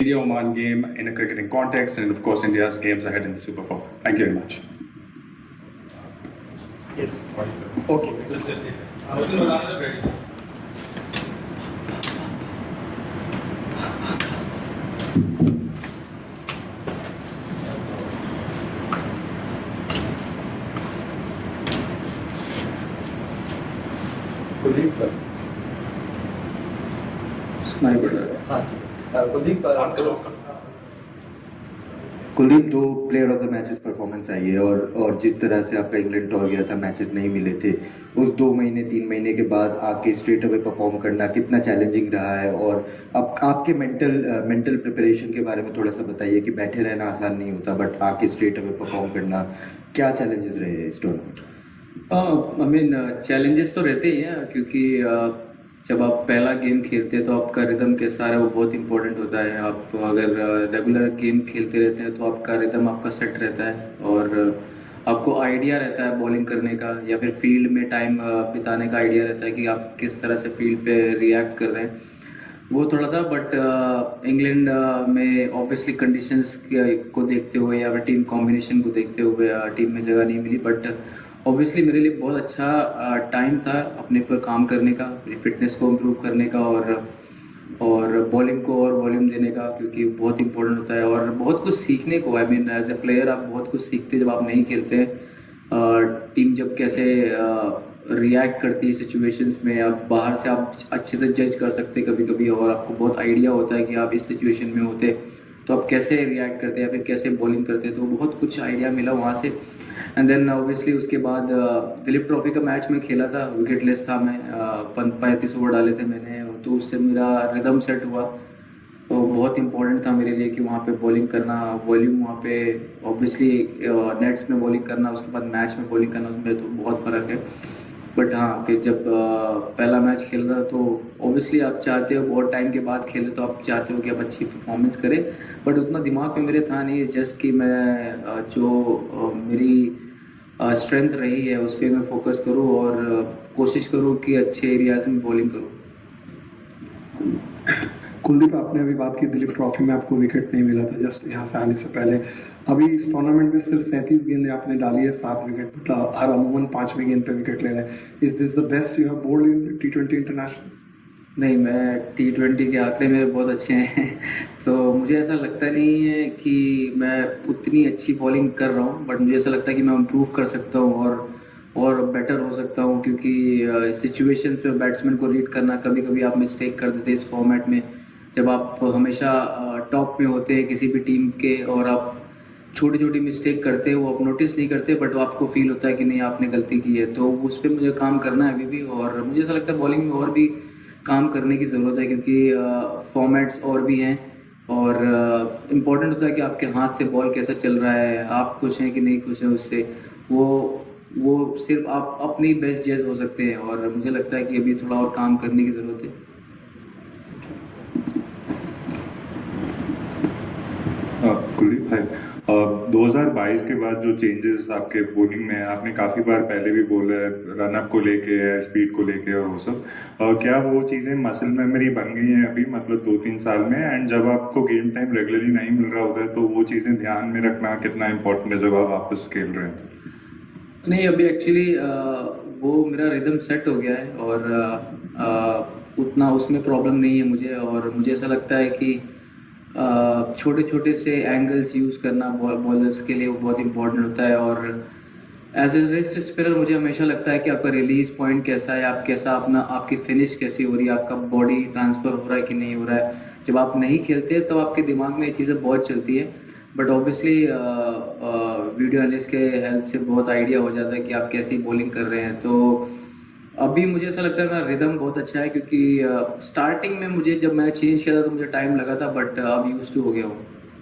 India-Oman game in a cricketing context, and of course India's games ahead in the Super 4. Thank you very much. Yes. Okay. Ready. Kuldeep Kuldeep दो player of the matches performance आई है और जिस तरह से आपका England tour गया था, matches नहीं मिले थे, उस 2 महीने 3 महीने के बाद आके स्ट्रेट अवे परफॉर्म करना कितना चैलेंजिंग रहा है, और अब आपके मेंटल प्रिपरेशन के बारे में थोड़ा सा बताइए कि बैठे रहना आसान नहीं होता, बट आके स्ट्रेट अवे परफॉर्म करना क्या चैलेंजेस रहे इस टूर्नामेंट? चैलेंजेस तो रहते ही हैं, क्योंकि जब आप पहला गेम खेलते हैं तो आपका रिदम कैसा है वो बहुत इंपॉर्टेंट होता है। आप अगर रेगुलर गेम खेलते रहते हैं तो आपका रिदम आपका सेट रहता है और आपको आइडिया रहता है बॉलिंग करने का या फिर फील्ड में टाइम बिताने का आइडिया रहता है कि आप किस तरह से फील्ड पे रिएक्ट कर रहे हैं। वो थोड़ा था, बट इंग्लैंड में ऑब्वियसली कंडीशंस को देखते हुए या फिर टीम कॉम्बिनेशन को देखते हुए टीम में जगह नहीं मिली, बट ऑब्वियसली मेरे लिए बहुत अच्छा टाइम था अपने पर काम करने का, फिटनेस को इम्प्रूव करने का और बॉलिंग को और वॉल्यूम देने का, क्योंकि बहुत इंपॉर्टेंट होता है और बहुत कुछ सीखने को। एज ए प्लेयर आप बहुत कुछ सीखते हैं जब आप नहीं खेलते हैं। टीम जब कैसे रिएक्ट करती है सिचुएशंस में, आप बाहर से आप अच्छे से जज कर सकते हैं कभी कभी, और आपको बहुत आइडिया होता है कि आप इस सिचुएशन में होते तो आप कैसे रिएक्ट करते हैं या फिर कैसे बॉलिंग करते हैं, तो बहुत कुछ आइडिया मिला वहाँ से। एंड देन ऑब्वियसली उसके बाद दिलीप ट्रॉफी का मैच में खेला था, विकेटलेस था मैं, 35 ओवर डाले थे मैंने, तो उससे मेरा रिदम सेट हुआ। तो बहुत इंपॉर्टेंट था मेरे लिए कि वहाँ पे बॉलिंग करना, वॉल्यूम वहाँ पे ऑब्वियसली नेट्स में बॉलिंग करना, उसके बाद मैच में बॉलिंग करना, उसमें तो बहुत फ़र्क है। बट हाँ, फिर जब पहला मैच खेल रहा तो ऑब्वियसली आप चाहते हो बहुत टाइम के बाद खेले तो आप चाहते हो कि आप अच्छी परफॉर्मेंस करें, बट उतना दिमाग में मेरे था नहीं। जस्ट कि मैं जो मेरी स्ट्रेंथ रही है उस पर मैं फोकस करूं और कोशिश करूं कि अच्छे एरियाज में बॉलिंग करूं। कुलदीप, आपने अभी बात की दिलीप ट्रॉफी में आपको विकेट नहीं मिला था जस्ट यहाँ से आने से पहले। अभी इस टूर्नामेंट में सिर्फ 37 गेंदें आपने डाली है, 7 विकेट, मतलब हर अमूमन 5वें गेंद पे विकेट ले रहे हैं। Is this the best you have bowled in T20 international? नहीं, मैं T20 के आंकड़े मेरे बहुत अच्छे हैं तो मुझे ऐसा लगता नहीं है कि मैं उतनी अच्छी बॉलिंग कर रहा हूँ, बट मुझे ऐसा लगता है कि मैं इम्प्रूव कर सकता हूँ और बेटर हो सकता हूँ, क्योंकि सिचुएशन पे बैट्समैन को रीड करना, कभी कभी आप मिस्टेक कर देते हैं इस फॉर्मेट में। जब आप हमेशा टॉप में होते हैं किसी भी टीम के और आप छोटी छोटी मिस्टेक करते हैं, वो आप नोटिस नहीं करते, बट वो आपको फील होता है कि नहीं आपने गलती की है, तो उस पर मुझे काम करना है अभी भी। और मुझे ऐसा लगता है बॉलिंग में और भी काम करने की ज़रूरत है, क्योंकि फॉर्मेट्स और भी हैं और इम्पॉर्टेंट होता है कि आपके हाथ से बॉल कैसा चल रहा है, आप खुश हैं कि नहीं खुश हैं उससे, वो सिर्फ आप अपनी बेस्ट जज हो सकते हैं, और मुझे लगता है कि अभी थोड़ा और काम करने की ज़रूरत है। कुलदीप भाई, 2022 के बाद जो चेंजेस आपके बॉलिंग में है, आपने काफी बार पहले भी बोला है, रनअप को लेके है, स्पीड को लेके और वो सब, क्या वो चीजें मसल मेमोरी बन गई हैं अभी, मतलब 2-3 साल में? एंड जब आपको गेम टाइम रेगुलरली नहीं मिल रहा होता है तो वो चीजें ध्यान में रखना कितना इंपॉर्टेंट है जब आप वापस खेल रहे हैं? नहीं, अभी एक्चुअली वो मेरा रिदम सेट हो गया है और उतना उसमें प्रॉब्लम नहीं है मुझे, और मुझे ऐसा लगता है कि छोटे छोटे से एंगल्स यूज़ करना बॉलर्स के लिए वो बहुत इंपॉर्टेंट होता है। और एज ए रिस्ट स्पिनर मुझे हमेशा लगता है कि आपका रिलीज पॉइंट कैसा है, आप कैसा अपना, आपकी फिनिश कैसी हो रही है, आपका बॉडी ट्रांसफ़र हो रहा है कि नहीं हो रहा है। जब आप नहीं खेलते तो आपके दिमाग में ये चीज़ें बहुत चलती है, बट ऑब्वियसली वीडियो एनालिस्ट के हेल्प से बहुत आइडिया हो जाता है कि आप कैसी बॉलिंग कर रहे हैं। तो अभी मुझे ऐसा लगता है मेरा रिदम बहुत अच्छा है, क्योंकि स्टार्टिंग में मुझे जब मैंने चेंज किया था तो मुझे टाइम लगा था, बट अब यूज्ड टू हो गया हूँ।